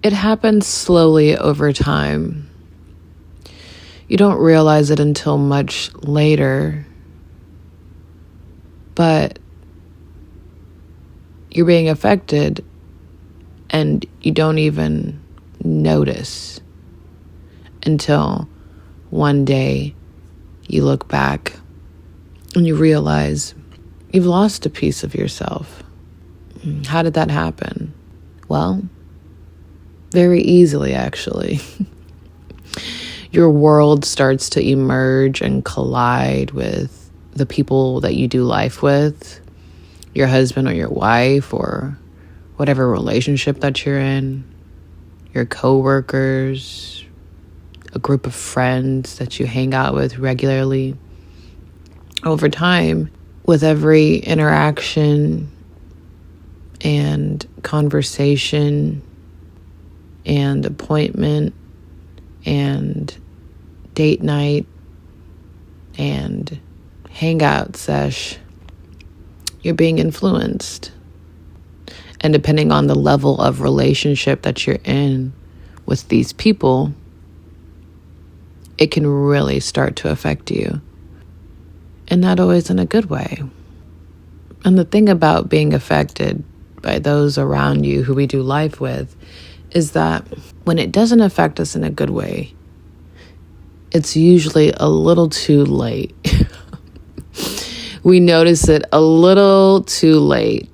It happens slowly over time. You don't realize it until much later, but you're being affected and you don't even notice until one day you look back and you realize you've lost a piece of yourself. How did that happen? Well, very easily, actually. Your world starts to emerge and collide with the people that you do life with, your husband or your wife or whatever relationship that you're in, your coworkers, a group of friends that you hang out with regularly. Over time, with every interaction and conversation and appointment and date night and hangout sesh, you're being influenced. And depending on the level of relationship that you're in with these people, it can really start to affect you. And not always in a good way. And the thing about being affected by those around you who we do life with is that when it doesn't affect us in a good way, it's usually a little too late. We notice it a little too late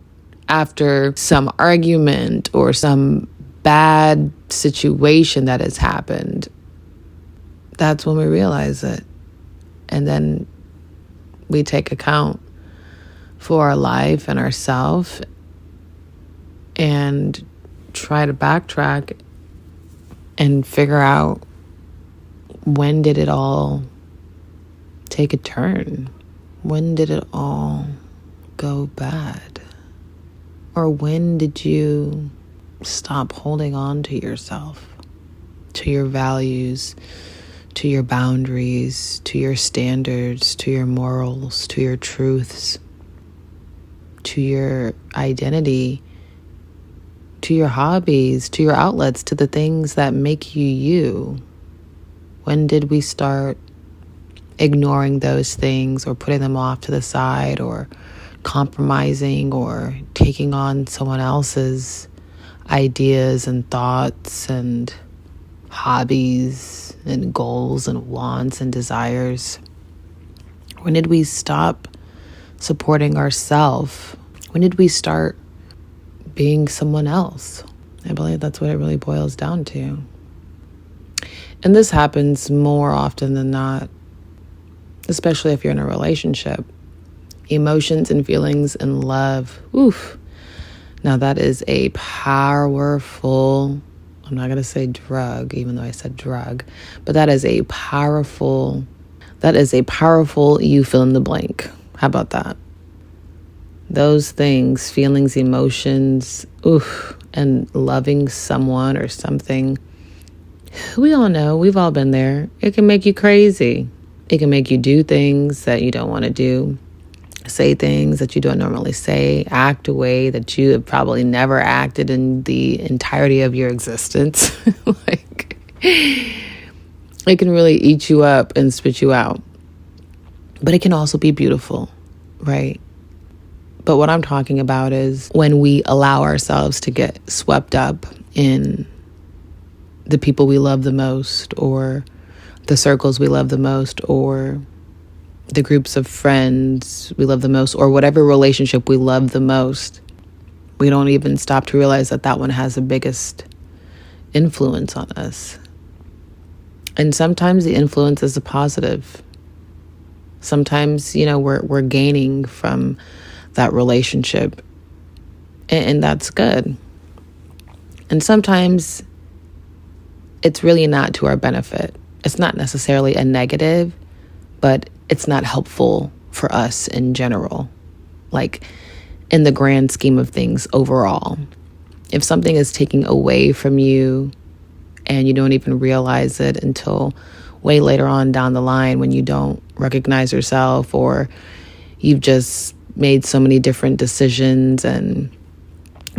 after some argument or some bad situation that has happened. That's when we realize it. And then we take account for our life and ourselves and try to backtrack and figure out, when did it all take a turn? When did it all go bad? Or when did you stop holding on to yourself, to your values, to your boundaries, to your standards, to your morals, to your truths, to your identity, to your hobbies, to your outlets, to the things that make you you? When did we start ignoring those things or putting them off to the side or compromising or taking on someone else's ideas and thoughts and hobbies and goals and wants and desires? When did we stop supporting ourselves? When did we start being someone else? I believe that's what it really boils down to. And this happens more often than not, especially if you're in a relationship. Emotions and feelings and love. Oof. Now that is a powerful, I'm not going to say drug, even though I said drug, but that is a powerful, you fill in the blank. How about that? Those things, feelings, emotions, and loving someone or something, we all know, we've all been there. It can make you crazy. It can make you do things that you don't want to do, say things that you don't normally say, act a way that you have probably never acted in the entirety of your existence. It can really eat you up and spit you out. But it can also be beautiful, right? But what I'm talking about is when we allow ourselves to get swept up in the people we love the most, or the circles we love the most, or the groups of friends we love the most, or whatever relationship we love the most, we don't even stop to realize that that one has the biggest influence on us. And sometimes the influence is a positive. Sometimes, we're gaining from that relationship, and that's good. And sometimes it's really not to our benefit. It's not necessarily a negative, but it's not helpful for us in general, like in the grand scheme of things overall. If something is taking away from you and you don't even realize it until way later on down the line when you don't recognize yourself, or you've just made so many different decisions and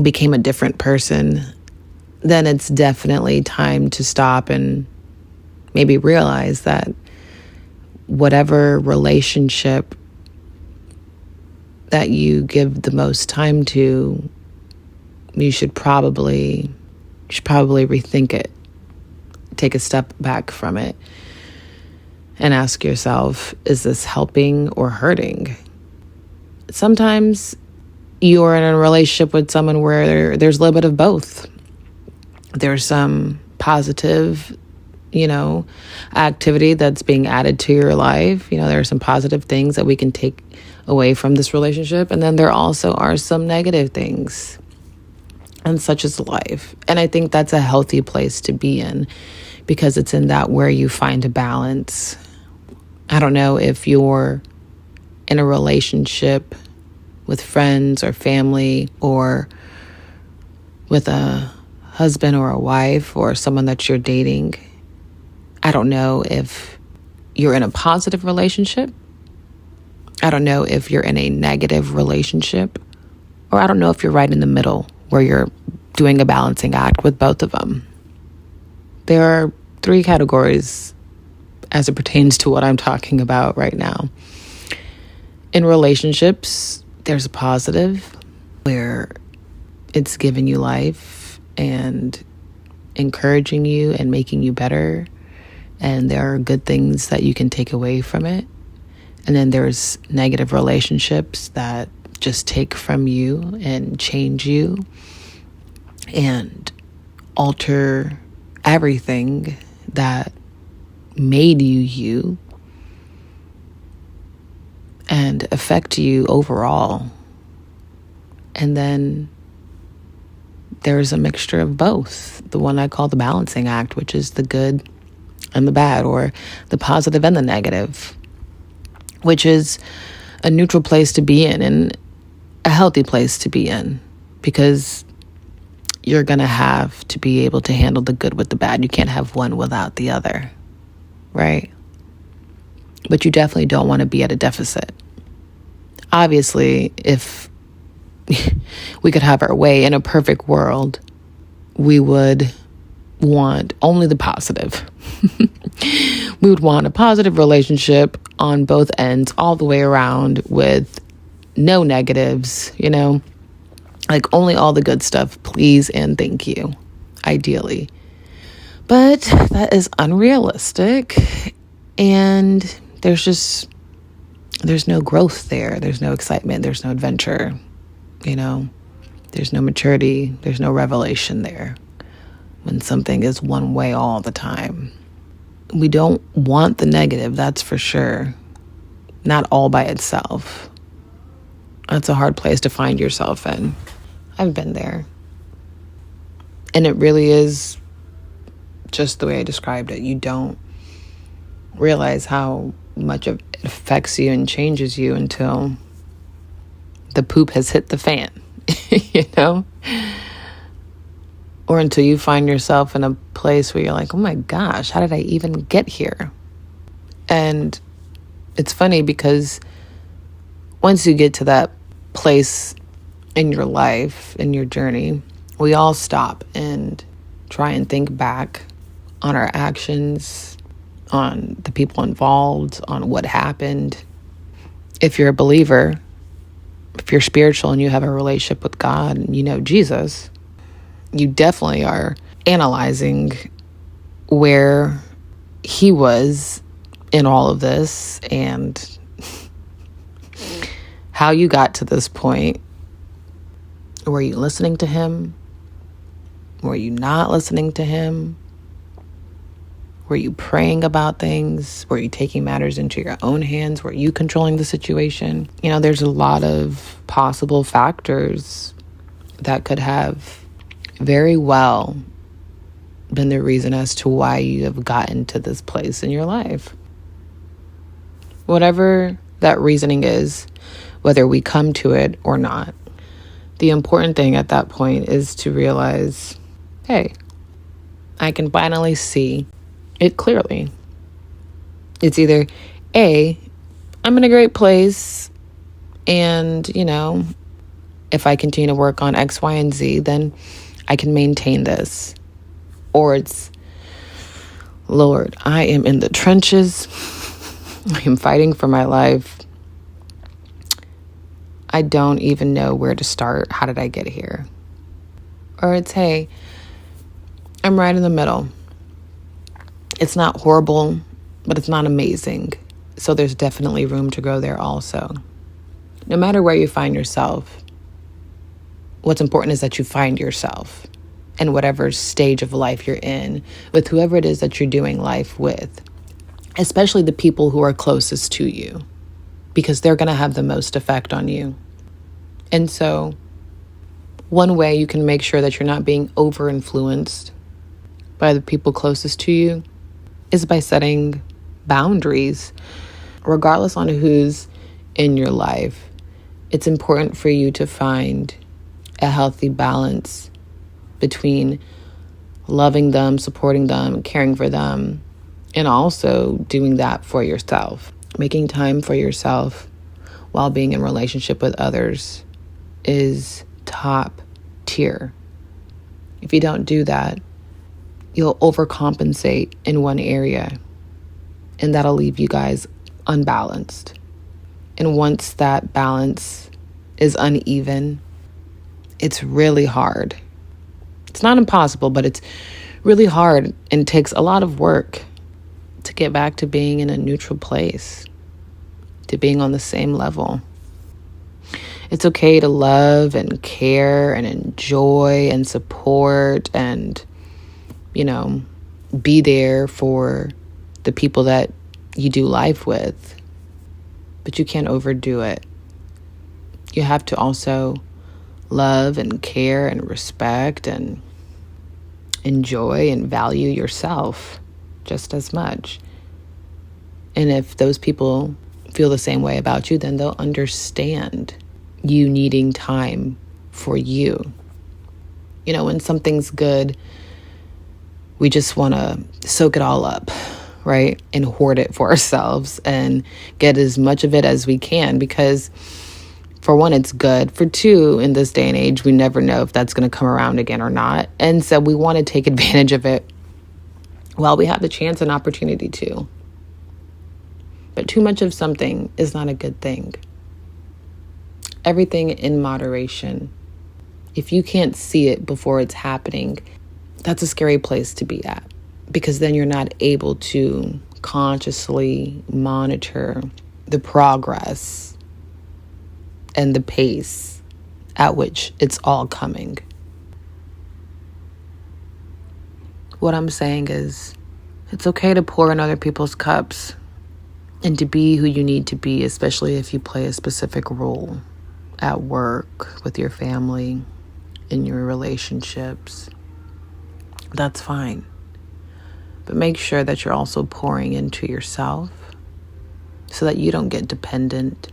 became a different person, then it's definitely time to stop and maybe realize that whatever relationship that you give the most time to, you should probably rethink it. Take a step back from it and ask yourself, is this helping or hurting? Sometimes you're in a relationship with someone where there's a little bit of both. There's some positive, activity that's being added to your life. There are some positive things that we can take away from this relationship. And then there also are some negative things. And such is life. And I think that's a healthy place to be in, because it's in that where you find a balance. I don't know if you're in a relationship with friends or family, or with a husband or a wife or someone that you're dating. I don't know if you're in a positive relationship. I don't know if you're in a negative relationship, or I don't know if you're right in the middle where you're doing a balancing act with both of them. There are 3 categories as it pertains to what I'm talking about right now. In relationships, there's a positive where it's giving you life and encouraging you and making you better. And there are good things that you can take away from it. And then there's negative relationships that just take from you and change you and alter everything that made you and affect you overall. And then there's a mixture of both, the one I call the balancing act, which is the good and the bad, or the positive and the negative, which is a neutral place to be in and a healthy place to be in, because you're going to have to be able to handle the good with the bad. You can't have one without the other, right? But you definitely don't want to be at a deficit. Obviously, if we could have our way in a perfect world, we would want only the positive. We would want a positive relationship on both ends, all the way around, with no negatives, like only all the good stuff, please and thank you, ideally. But that is unrealistic, and there's no growth there. There's no excitement. There's no adventure. There's no maturity. There's no revelation there when something is one way all the time. We don't want the negative, that's for sure. Not all by itself. That's a hard place to find yourself in. I've been there. And it really is just the way I described it. You don't realize how much it affects you and changes you until the poop has hit the fan, or until you find yourself in a place where you're like, oh my gosh, how did I even get here? And it's funny because once you get to that place in your life, in your journey, we all stop and try and think back on our actions, on the people involved, on what happened. If you're a believer, if you're spiritual and you have a relationship with God and you know Jesus, you definitely are analyzing where he was in all of this and how you got to this point. Were you listening to him? Were you not listening to him? Were you praying about things? Were you taking matters into your own hands? Were you controlling the situation? There's a lot of possible factors that could have very well been the reason as to why you have gotten to this place in your life. Whatever that reasoning is, whether we come to it or not, the important thing at that point is to realize, hey, I can finally see it clearly. It's either A, I'm in a great place, and, if I continue to work on X, Y, and Z, then I can maintain this. Or it's, Lord, I am in the trenches. I am fighting for my life. I don't even know where to start. How did I get here? Or it's, hey, I'm right in the middle. It's not horrible, but it's not amazing. So there's definitely room to grow there also. No matter where you find yourself, what's important is that you find yourself in whatever stage of life you're in, with whoever it is that you're doing life with, especially the people who are closest to you, because they're going to have the most effect on you. And so one way you can make sure that you're not being over-influenced by the people closest to you is by setting boundaries. Regardless on who's in your life, it's important for you to find a healthy balance between loving them, supporting them, caring for them, and also doing that for yourself. Making time for yourself while being in relationship with others is top tier. If you don't do that, you'll overcompensate in one area, and that'll leave you guys unbalanced. And once that balance is uneven, it's really hard. It's not impossible, but it's really hard and takes a lot of work to get back to being in a neutral place, to being on the same level. It's okay to love and care and enjoy and support and, be there for the people that you do life with, but you can't overdo it. You have to also love and care and respect and enjoy and value yourself just as much. And if those people feel the same way about you, then they'll understand you needing time for you. When something's good, we just want to soak it all up, right? And hoard it for ourselves and get as much of it as we can, because for one, it's good. For two, in this day and age, we never know if that's going to come around again or not. And so we want to take advantage of it while we have the chance and opportunity to. But too much of something is not a good thing. Everything in moderation. If you can't see it before it's happening, that's a scary place to be at, because then you're not able to consciously monitor the progress and the pace at which it's all coming. What I'm saying is, it's okay to pour in other people's cups and to be who you need to be, especially if you play a specific role at work, with your family, in your relationships. That's fine. But make sure that you're also pouring into yourself so that you don't get dependent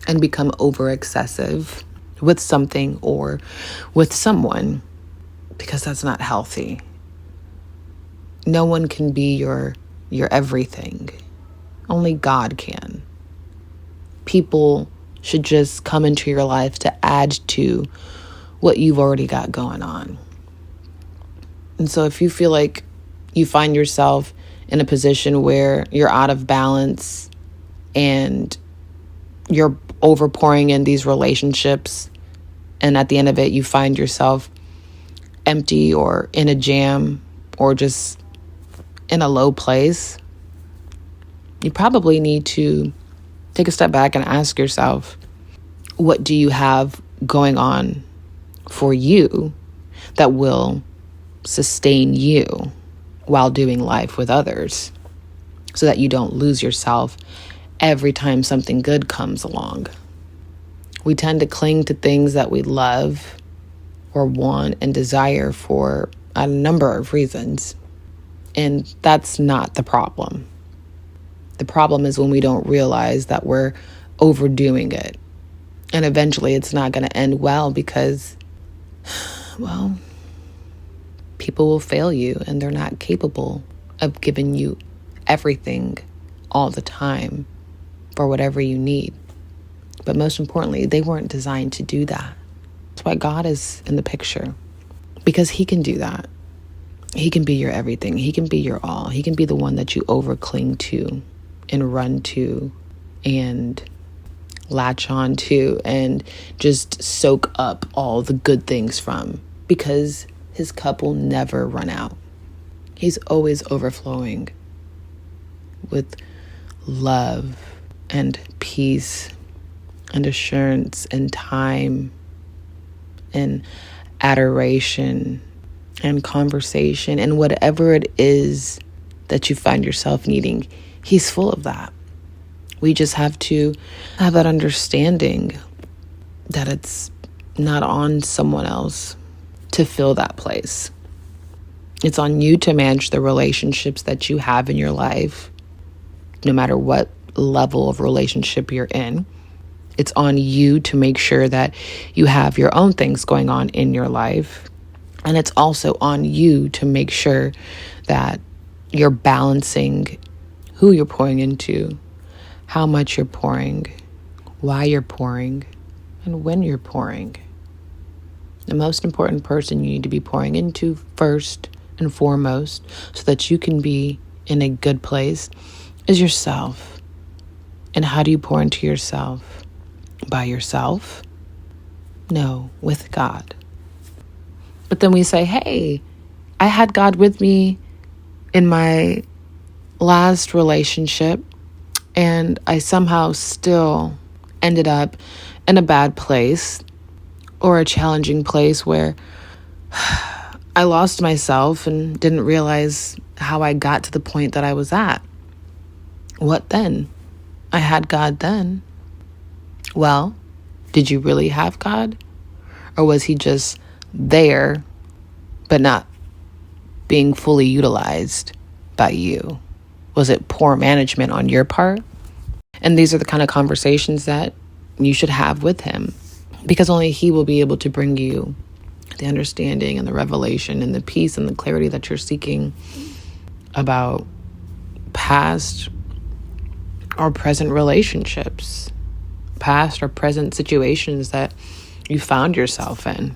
and become over excessive with something or with someone, because that's not healthy. No one can be your everything. Only God can. People should just come into your life to add to what you've already got going on. And so if you feel like you find yourself in a position where you're out of balance and you're overpouring in these relationships, and at the end of it, you find yourself empty or in a jam or just in a low place, you probably need to take a step back and ask yourself, what do you have going on for you that will sustain you while doing life with others, so that you don't lose yourself every time something good comes along. We tend to cling to things that we love or want and desire for a number of reasons. And that's not the problem. The problem is when we don't realize that we're overdoing it. And eventually it's not going to end well, because, people will fail you and they're not capable of giving you everything all the time for whatever you need. But most importantly, they weren't designed to do that. That's why God is in the picture. Because he can do that. He can be your everything. He can be your all. He can be the one that you overcling to and run to and latch on to and just soak up all the good things from, because his cup will never run out. He's always overflowing with love and peace and assurance and time and adoration and conversation and whatever it is that you find yourself needing. He's full of that. We just have to have that understanding that it's not on someone else to fill that place. It's on you to manage the relationships that you have in your life, no matter what level of relationship you're in. It's on you to make sure that you have your own things going on in your life. And it's also on you to make sure that you're balancing who you're pouring into, how much you're pouring, why you're pouring, and when you're pouring. The most important person you need to be pouring into first and foremost, so that you can be in a good place, is yourself. And how do you pour into yourself? By yourself? No, with God. But then we say, hey, I had God with me in my last relationship, and I somehow still ended up in a bad place or a challenging place where I lost myself and didn't realize how I got to the point that I was at. What then? I had God then. Well, did you really have God? Or was he just there, but not being fully utilized by you? Was it poor management on your part? And these are the kind of conversations that you should have with him, because only he will be able to bring you the understanding and the revelation and the peace and the clarity that you're seeking about past or present relationships, past or present situations that you found yourself in.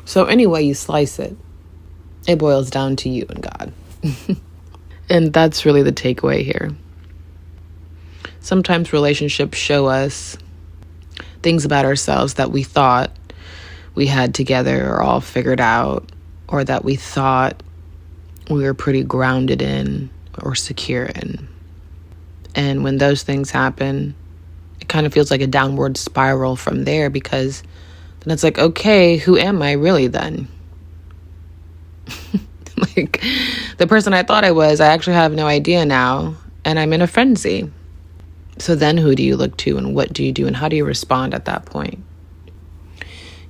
So any way you slice it, it boils down to you and God. And that's really the takeaway here. Sometimes relationships show us things about ourselves that we thought we had together or all figured out, or that we thought we were pretty grounded in or secure in. And when those things happen, it kind of feels like a downward spiral from there, because then it's like, okay, who am I really then? Like, the person I thought I was, I actually have no idea now, and I'm in a frenzy. So then who do you look to, and what do you do, and how do you respond at that point?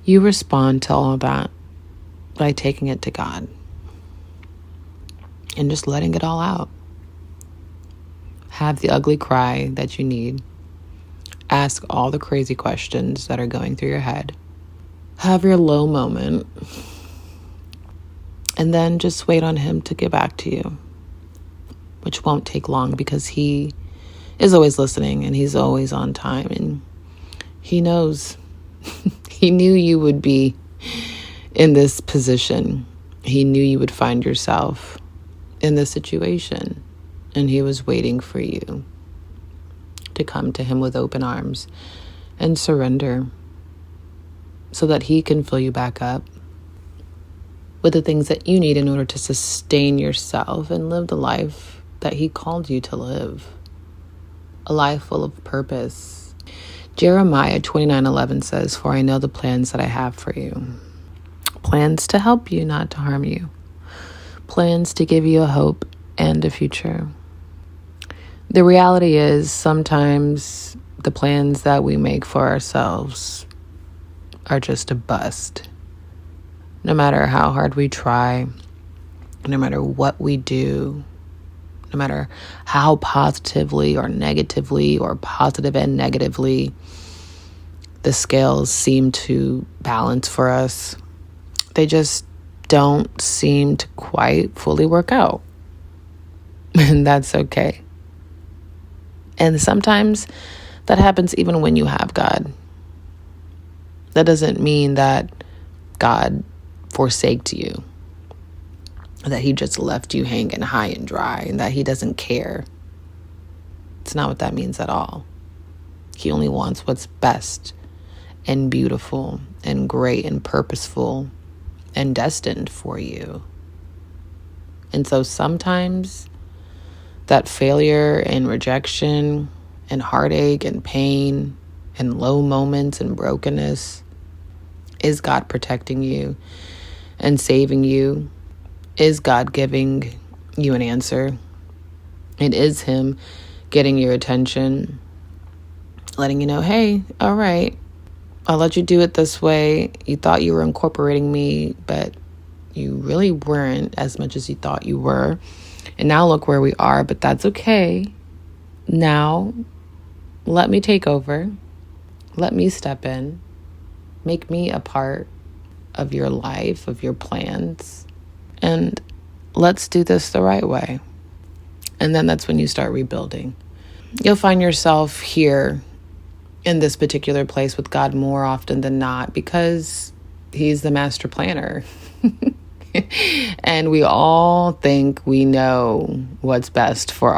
You respond to all of that by taking it to God and just letting it all out. Have the ugly cry that you need. Ask all the crazy questions that are going through your head. Have your low moment. And then just wait on him to get back to you, which won't take long, because he is always listening and he's always on time, and he knows. He knew you would be in this position. He knew you would find yourself in this situation, and he was waiting for you to come to him with open arms and surrender, so that he can fill you back up with the things that you need in order to sustain yourself and live the life that he called you to live. A life full of purpose. Jeremiah 29:11 says, "For I know the plans that I have for you. Plans to help you, not to harm you. Plans to give you a hope and a future." The reality is, sometimes the plans that we make for ourselves are just a bust. No matter how hard we try, no matter what we do, no matter how positively or negatively, or positive and negatively, the scales seem to balance for us, they just don't seem to quite fully work out. And that's okay. And sometimes that happens even when you have God. That doesn't mean that God forsaked you, that he just left you hanging high and dry, and that he doesn't care. It's not what that means at all. He only wants what's best and beautiful and great and purposeful and destined for you. And so sometimes that failure and rejection and heartache and pain and low moments and brokenness is God protecting you and saving you, is God giving you an answer. It is him getting your attention, letting you know, hey, all right, I'll let you do it this way. You thought you were incorporating me, but you really weren't as much as you thought you were. And now look where we are, but that's okay. Now, let me take over. Let me step in. Make me a part of your life, of your plans. And let's do this the right way. And then that's when you start rebuilding. You'll find yourself here in this particular place with God more often than not because he's the master planner. And we all think we know what's best for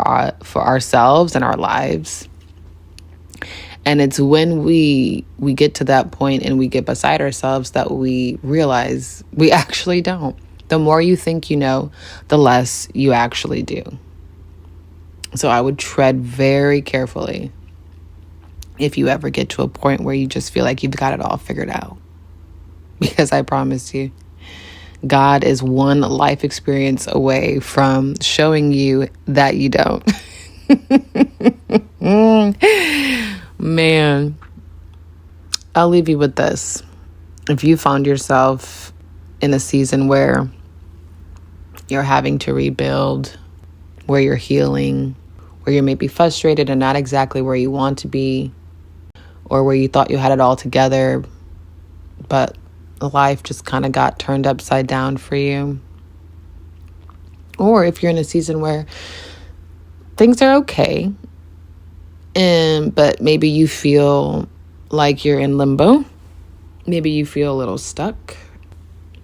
ourselves and our lives. And it's when we get to that point and we get beside ourselves that we realize we actually don't. The more you think you know, the less you actually do. So I would tread very carefully if you ever get to a point where you just feel like you've got it all figured out. Because I promise you, God is one life experience away from showing you that you don't. Man, I'll leave you with this. If you found yourself in a season where you're having to rebuild, where you're healing, where you're maybe frustrated and not exactly where you want to be, or where you thought you had it all together, but life just kind of got turned upside down for you. Or if you're in a season where things are okay, but maybe you feel like you're in limbo. Maybe you feel a little stuck,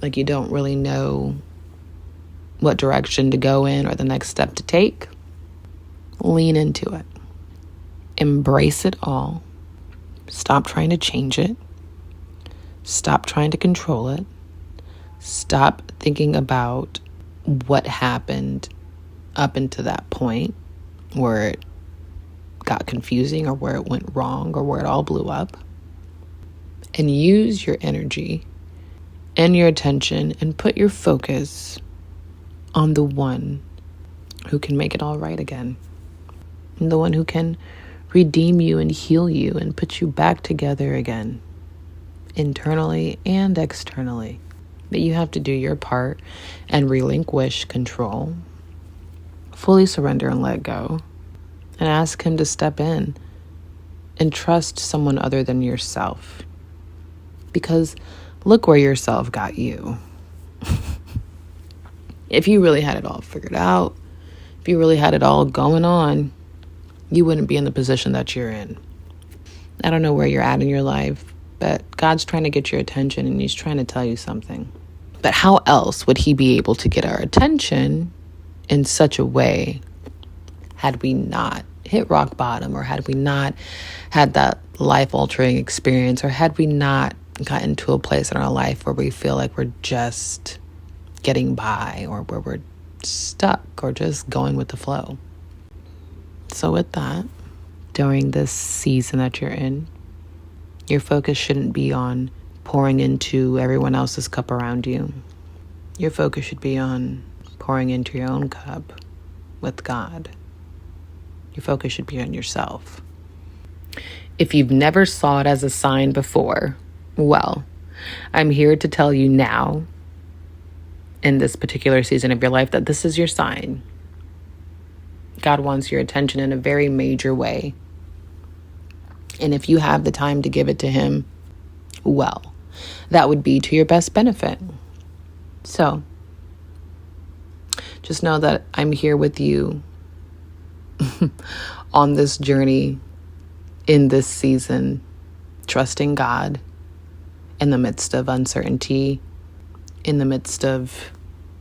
like you don't really know what direction to go in or the next step to take. Lean into it. Embrace it all. Stop trying to change it. Stop trying to control it. Stop thinking about what happened up until that point where it got confusing or where it went wrong or where it all blew up. And use your energy and your attention and put your focus on the one who can make it all right again. And the one who can redeem you and heal you and put you back together again, internally and externally. But you have to do your part and relinquish control, fully surrender and let go, and ask him to step in and trust someone other than yourself. Because look where yourself got you. If you really had it all figured out, if you really had it all going on, you wouldn't be in the position that you're in. I don't know where you're at in your life, but God's trying to get your attention and he's trying to tell you something. But how else would he be able to get our attention in such a way had we not hit rock bottom, or had we not had that life-altering experience, or had we not gotten to a place in our life where we feel like we're just getting by, or where we're stuck or just going with the flow. So with that, during this season that you're in, your focus shouldn't be on pouring into everyone else's cup around you. Your focus should be on pouring into your own cup with God. Your focus should be on yourself. If you've never saw it as a sign before, well, I'm here to tell you now, in this particular season of your life, that this is your sign. God wants your attention in a very major way. And if you have the time to give it to him, well, that would be to your best benefit. So, just know that I'm here with you on this journey, in this season, trusting God in the midst of uncertainty in the midst of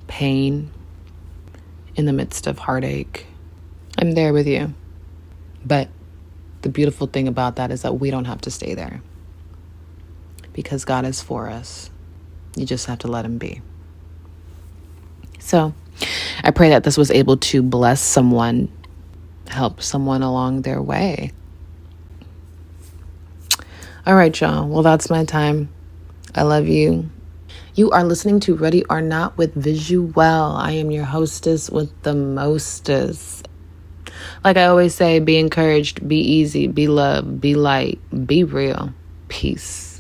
pain, in the midst of heartache. I'm there with you. But the beautiful thing about that is that we don't have to stay there, because God is for us. You just have to let him be. So I pray that this was able to bless someone, help someone along their way. All right, y'all. Well, that's my time. I love you. You are listening to Ready or Not with Visual. I am your hostess with the mostest. Like I always say, be encouraged, be easy, be loved, be light, be real. Peace.